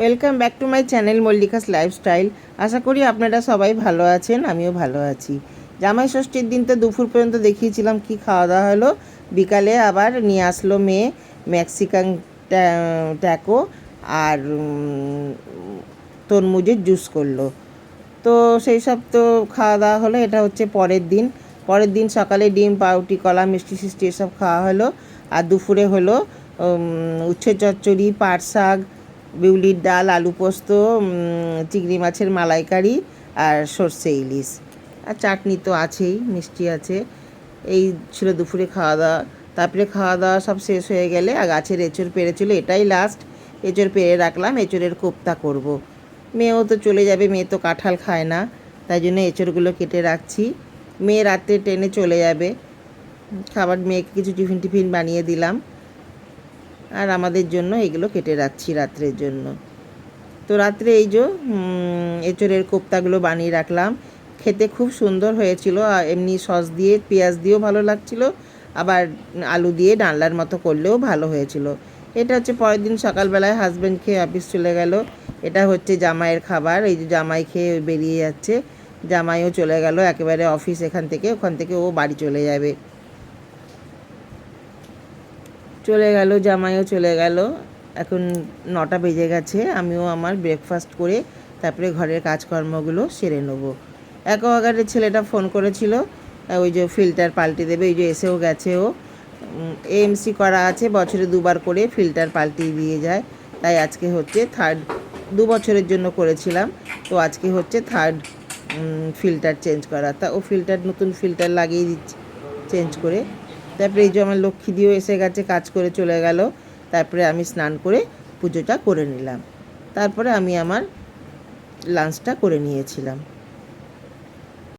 Welcome back to my channel Mallika's lifestyle. আশা করি আপনারা সবাই ভালো আছেন, আমিও ভালো আছি। জামাই ষষ্ঠীর দিন তো দুপুর পর্যন্ত দেখিয়েছিলাম কি খাওয়া দাওয়া হলো। বিকালে আবার নিয়ে আসলো মেয়ে মেক্সিকান ট্যাকো আর তরমুজের জুস করলো। তো সেই সব তো খাওয়া দাওয়া হলো। এটা হচ্ছে পরের দিন সকালে ডিম পাউরুটি কলা মিষ্টি সিষ্টি এসব খাওয়া হলো। আর দুপুরে হলো উচ্ছে চচ্চড়ি, পাট শাক, বিউলির ডাল, আলু পোস্ত, চিংড়ি মাছের মালাইকারি আর সর্ষে ইলিশ। আর চাটনি তো আছেই, মিষ্টি আছে। এই ছিল দুপুরে খাওয়া দাওয়া। তারপরে খাওয়া দাওয়া সব শেষ হয়ে গেলে আর গাছের এঁচড় পেড়েছিল, এটাই লাস্ট। এঁচড় পেড়ে রাখলাম, এঁচড়ের কোপ্তা করব। মেয়েও তো চলে যাবে, মেয়ে তো কাঁঠাল খায় না, তাই জন্য এঁচড়গুলো কেটে রাখছি। মেয়ে রাত্রে ট্রেনে চলে যাবে, খাবার মেয়েকে কিছু টিফিন বানিয়ে দিলাম, আর আমাদের জন্য এগুলো কেটে রাখছি রাত্রের জন্য। তো রাত্রে এই যে এঁচড়ের কোপ্তাগুলো বানিয়ে রাখলাম। খেতে খুব সুন্দর হয়েছিল, এমনি সস দিয়ে পেঁয়াজ দিয়েও ভালো লাগছিল, আবার আলু দিয়ে ডালনার মতো করলেও ভালো হয়েছিল। এটা হচ্ছে পরের দিন সকালবেলায় হাজব্যান্ড খেয়ে অফিস চলে গেল। এটা হচ্ছে জামাইয়ের খাবার। এই যে জামাই খেয়ে বেরিয়ে যাচ্ছে, জামাইও চলে গেল একেবারে অফিস, ওখান থেকে ও বাড়ি চলে যাবে। চলে গেল, জামাইও চলে গেল। এখন 9টা বেজে গেছে। আমিও আমার ব্রেকফাস্ট করে তারপরে ঘরের কাজকর্মগুলো সেরে নেব। অ্যাকোয়াগার্ডের ছেলেটা ফোন করেছিল, ওই যে ফিল্টার পাল্টে দেবে, ওই যে এসেও গেছে। ও এএমসি করা আছে, বছরে 2বার করে ফিল্টার পাল্টিয়ে দিয়ে যায়। তাই আজকে হচ্ছে থার্ড, 2 বছরের জন্য করেছিলাম, তো আজকে হচ্ছে থার্ড ফিল্টার চেঞ্জ করা। তা ও নতুন ফিল্টার লাগিয়ে দিচ্ছে চেঞ্জ করে। তারপরে এই যে আমার লক্ষ্মী দিয়েও এসে গেছে, কাজ করে চলে গেল। তারপরে আমি স্নান করে পুজোটা করে নিলাম। তারপরে আমি আমার লাঞ্চটা করে নিয়েছিলাম।